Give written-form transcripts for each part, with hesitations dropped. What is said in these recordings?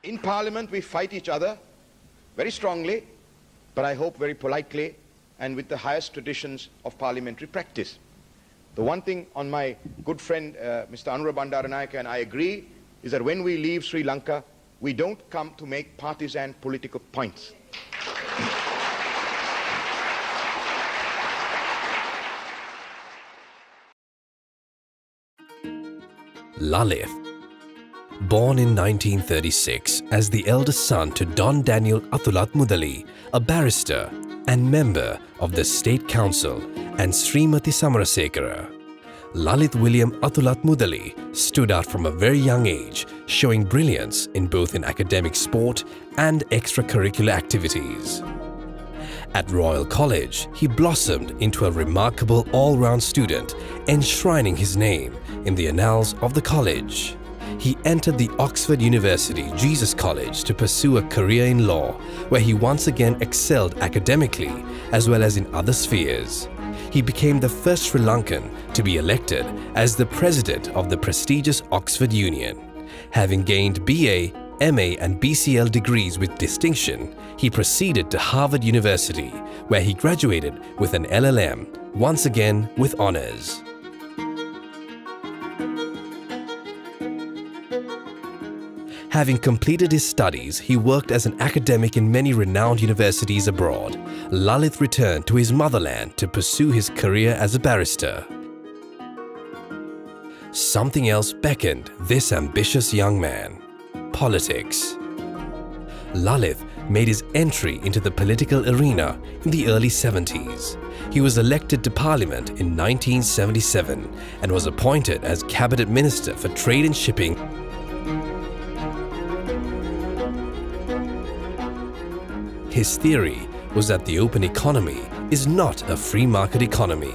In Parliament, we fight each other very strongly, but I hope very politely and with the highest traditions of parliamentary practice. The one thing on my good friend, Mr. Anura Bandaranayake and I agree, is that when we leave Sri Lanka, we don't come to make partisan political points. Lalith. Born in 1936 as the eldest son to Don Daniel Athulathmudali, a barrister and member of the State Council, and Srimati Samarasekara, Lalith William Athulathmudali stood out from a very young age, showing brilliance in both academic sport and extracurricular activities. At Royal College, he blossomed into a remarkable all-round student, enshrining his name in the annals of the college. He entered the Oxford University Jesus College to pursue a career in law, where he once again excelled academically as well as in other spheres. He became the first Sri Lankan to be elected as the president of the prestigious Oxford Union. Having gained BA, MA and BCL degrees with distinction, he proceeded to Harvard University, where he graduated with an LLM, once again with honors. Having completed his studies, he worked as an academic in many renowned universities abroad. Lalith returned to his motherland to pursue his career as a barrister. Something else beckoned this ambitious young man: politics. Lalith made his entry into the political arena in the early 70s. He was elected to Parliament in 1977 and was appointed as Cabinet Minister for Trade and Shipping. His theory was that the open economy is not a free market economy.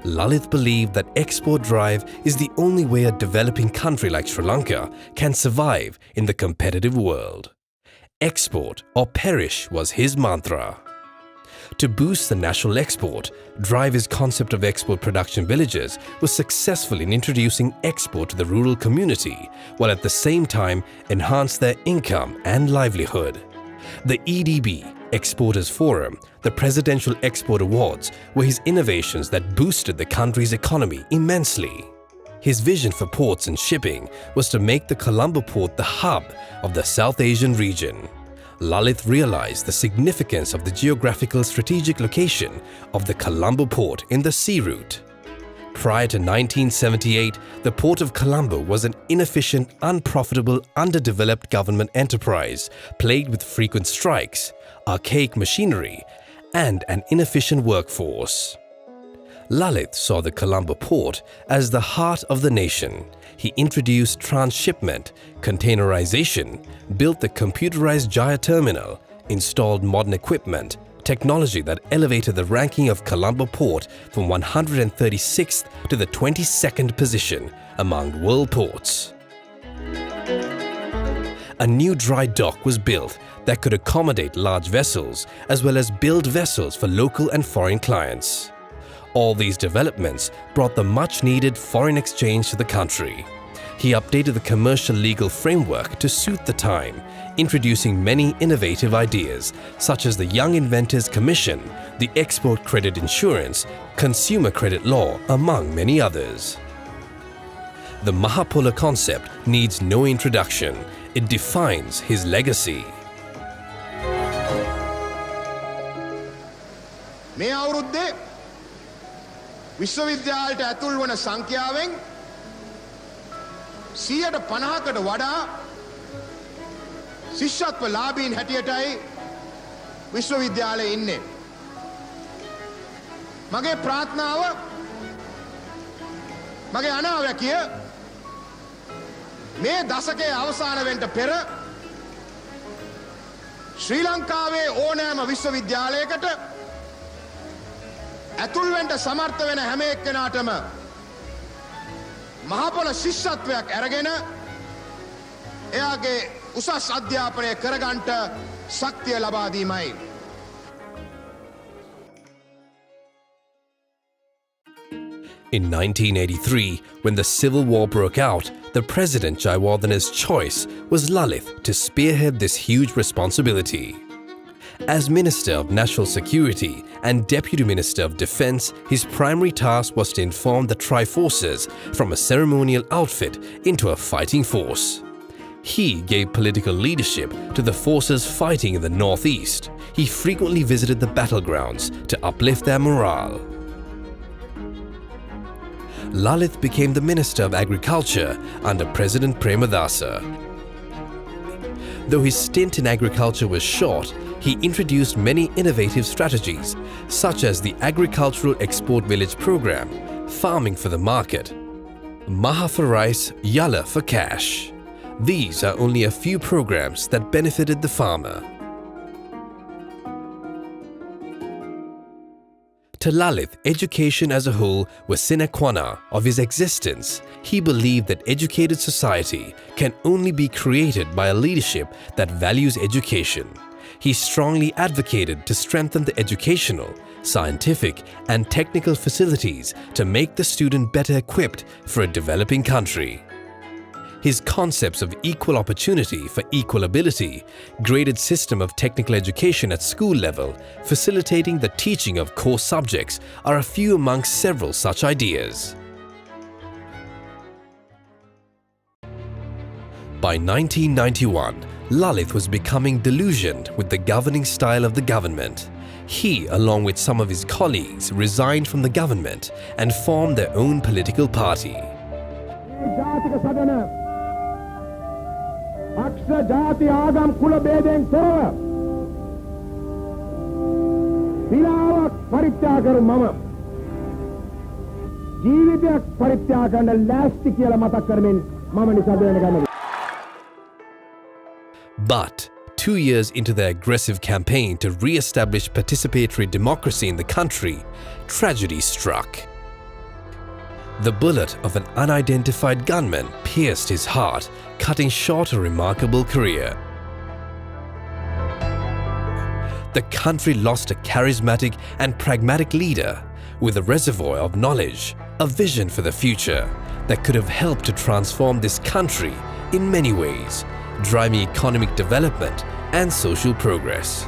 Lalith believed that export drive is the only way a developing country like Sri Lanka can survive in the competitive world. Export or perish was his mantra. To boost the national export, drive his concept of export production villages was successful in introducing export to the rural community, while at the same time enhance their income and livelihood. The EDB, Exporters Forum, the Presidential Export Awards were his innovations that boosted the country's economy immensely. His vision for ports and shipping was to make the Colombo port the hub of the South Asian region. Lalith realized the significance of the geographical strategic location of the Colombo port in the sea route. Prior to 1978, the Port of Colombo was an inefficient, unprofitable, underdeveloped government enterprise plagued with frequent strikes, archaic machinery, and an inefficient workforce. Lalith saw the Colombo port as the heart of the nation. He introduced transshipment, containerization, built the computerized Jaya terminal, installed modern equipment, technology that elevated the ranking of Colombo port from 136th to the 22nd position among world ports. A new dry dock was built that could accommodate large vessels as well as build vessels for local and foreign clients. All these developments brought the much-needed foreign exchange to the country. He updated the commercial legal framework to suit the time, introducing many innovative ideas such as the Young Inventors Commission, the Export Credit Insurance, Consumer Credit Law, among many others. The Mahapola concept needs no introduction. It defines his legacy. මේ අවුරුද්දේ විශ්වවිද්‍යාලයට ඇතුල් වන සංඛ්‍යාවෙන් 50%කට වඩා ශිෂ්‍යත්ව ලාභීන් හැටියටයි විශ්වවිද්‍යාලයේ ඉන්නේ. මගේ ප්‍රාර්ථනාව මගේ අනාවැකිය මේ දශකයේ අවසාන වෙන්න පෙර ශ්‍රී ලංකාවේ ඕනෑම විශ්වවිද්‍යාලයකට ඇතුල් වෙන්න සමර්ථ වෙන හැම එක්කෙනාටම මහපොළ ශිෂ්‍යත්වයක් අරගෙන එයාගේ උසස් අධ්‍යාපනය කරගන්නට ශක්තිය ලබා දීමයි. In 1983, when the Civil War broke out, the President Jayawardena's choice was Lalith to spearhead this huge responsibility. As Minister of National Security and Deputy Minister of Defence, his primary task was to inform the Tri-Forces from a ceremonial outfit into a fighting force. He gave political leadership to the forces fighting in the northeast. He frequently visited the battlegrounds to uplift their morale. Lalith became the Minister of Agriculture under President Premadasa. Though his stint in agriculture was short, he introduced many innovative strategies, such as the Agricultural Export Village Program, Farming for the Market, Maha for Rice, Yalla for Cash. These are only a few programs that benefited the farmer. To Lalith, education as a whole was sine qua non of his existence. He believed that educated society can only be created by a leadership that values education. He strongly advocated to strengthen the educational, scientific and technical facilities to make the student better equipped for a developing country. His concepts of equal opportunity for equal ability, graded system of technical education at school level, facilitating the teaching of core subjects are a few amongst several such ideas. By 1991, Lalith was becoming disillusioned with the governing style of the government. He, along with some of his colleagues, resigned from the government and formed their own political party. But 2 years into their aggressive campaign to re-establish participatory democracy in the country, tragedy struck. The bullet of an unidentified gunman pierced his heart, cutting short a remarkable career. The country lost a charismatic and pragmatic leader with a reservoir of knowledge, a vision for the future that could have helped to transform this country in many ways, driving economic development and social progress.